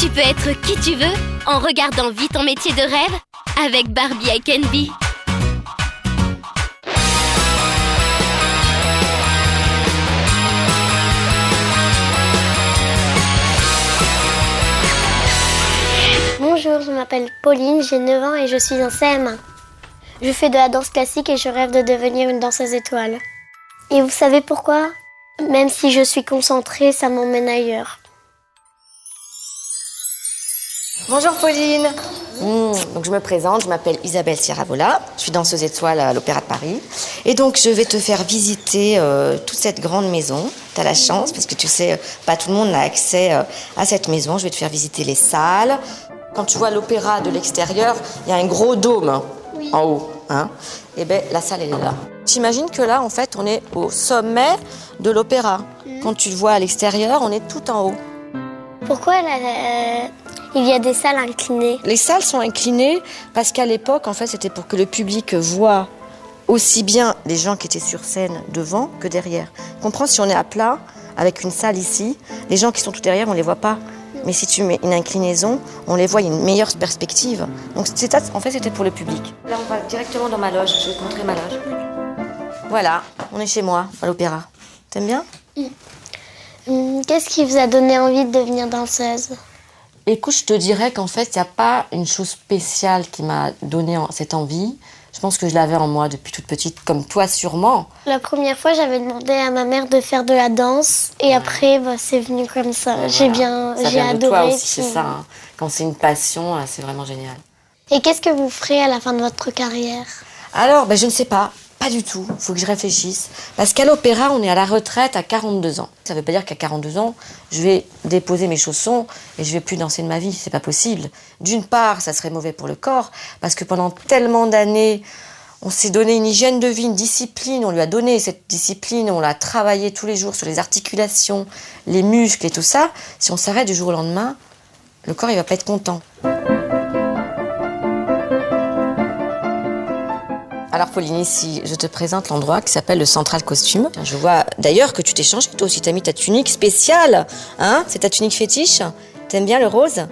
Tu peux être qui tu veux en regardant Vis ton métier de rêve avec Barbie I Can Be. Bonjour, je m'appelle Pauline, j'ai 9 ans et je suis en CM1. Je fais de la danse classique et je rêve de devenir une danseuse étoile. Et vous savez pourquoi? Même si je suis concentrée, ça m'emmène ailleurs. Bonjour Pauline. Donc je me présente, je m'appelle Isabelle Sierravola, je suis danseuse étoile à l'Opéra de Paris. Et donc je vais te faire visiter toute cette grande maison. Tu as la chance parce que tu sais, pas tout le monde a accès à cette maison. Je vais te faire visiter les salles. Quand tu vois l'opéra de l'extérieur, il y a un gros dôme en haut. Hein. Et bien la salle elle est là. T'imagines que là en fait on est au sommet de l'opéra. Quand tu le vois à l'extérieur, on est tout en haut. Pourquoi il y a des salles inclinées? Les salles sont inclinées parce qu'à l'époque, en fait, c'était pour que le public voit aussi bien les gens qui étaient sur scène devant que derrière. Comprends, si on est à plat, avec une salle ici, les gens qui sont tout derrière, on ne les voit pas. Mais si tu mets une inclinaison, on les voit, il y a une meilleure perspective. Donc en fait, c'était pour le public. Là, on va directement dans ma loge. Je vais te montrer ma loge. Voilà, on est chez moi, à l'opéra. T'aimes bien? Qu'est-ce qui vous a donné envie de devenir danseuse? Écoute, je te dirais qu'en fait, il n'y a pas une chose spéciale qui m'a donné cette envie. Je pense que je l'avais en moi depuis toute petite, comme toi sûrement. La première fois, j'avais demandé à ma mère de faire de la danse. Et après, c'est venu comme ça. Voilà. J'ai vient adoré. De toi aussi, c'est ça. Hein. Quand c'est une passion, c'est vraiment génial. Et qu'est-ce que vous ferez à la fin de votre carrière? Alors, je ne sais pas. Pas du tout. Il faut que je réfléchisse. Parce qu'à l'opéra, on est à la retraite à 42 ans. Ça ne veut pas dire qu'à 42 ans, je vais déposer mes chaussons et je ne vais plus danser de ma vie. C'est pas possible. D'une part, ça serait mauvais pour le corps, parce que pendant tellement d'années, on s'est donné une hygiène de vie, une discipline. On lui a donné cette discipline, on l'a travaillé tous les jours sur les articulations, les muscles et tout ça. Si on s'arrête du jour au lendemain, le corps, il ne va pas être content. Alors Pauline, ici, je te présente l'endroit qui s'appelle le Central Costume. Je vois d'ailleurs que tu t'es changée, toi aussi, t'as mis ta tunique spéciale. Hein? C'est ta tunique fétiche. T'aimes bien le rose?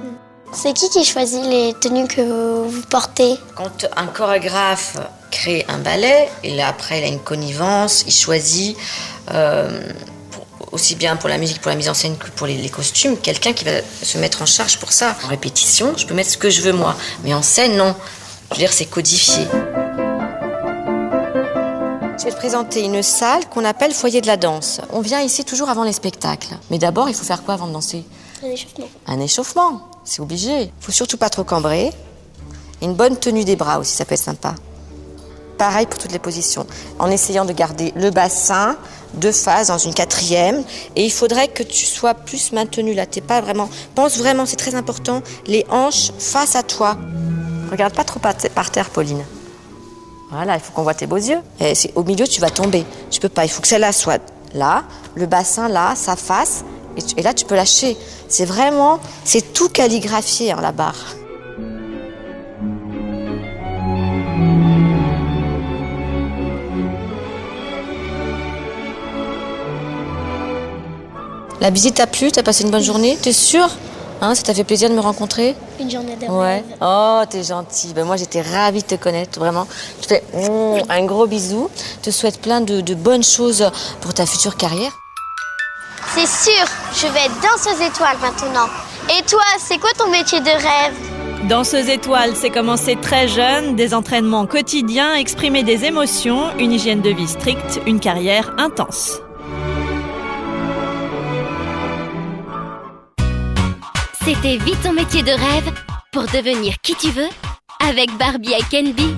C'est qui choisit les tenues que vous portez? Quand un chorégraphe crée un ballet, après il a une connivence, il choisit, aussi bien pour la musique, pour la mise en scène que pour les costumes, quelqu'un qui va se mettre en charge pour ça. En répétition, je peux mettre ce que je veux moi, mais en scène, non. Je veux dire, c'est codifié. Je vais te présenter une salle qu'on appelle foyer de la danse. On vient ici toujours avant les spectacles. Mais d'abord, il faut faire quoi avant de danser? Un échauffement. Un échauffement, c'est obligé. Il faut surtout pas trop cambrer. Une bonne tenue des bras aussi, ça peut être sympa. Pareil pour toutes les positions. En essayant de garder le bassin de face dans une quatrième. Et il faudrait que tu sois plus maintenu là. T'es pas vraiment... Pense vraiment, c'est très important, les hanches face à toi. Regarde pas trop par terre, Pauline. Voilà, il faut qu'on voit tes beaux yeux. Et au milieu, tu vas tomber. Tu peux pas. Il faut que celle-là soit là, le bassin là, sa face. Et là, tu peux lâcher. C'est tout calligraphié, hein, la barre. La visite t'a plu? T'as passé une bonne journée? T'es sûre? Hein, ça t'a fait plaisir de me rencontrer? Une journée de Ouais. rêve. Oh, t'es gentille. Moi, j'étais ravie de te connaître, vraiment. Je te fais un gros bisou. Je te souhaite plein de bonnes choses pour ta future carrière. C'est sûr, je vais être danseuse étoile maintenant. Et toi, c'est quoi ton métier de rêve? Danseuse étoile, c'est commencer très jeune, des entraînements quotidiens, exprimer des émotions, une hygiène de vie stricte, une carrière intense. C'était Vis ton métier de rêve pour devenir qui tu veux avec Barbie I Can Be.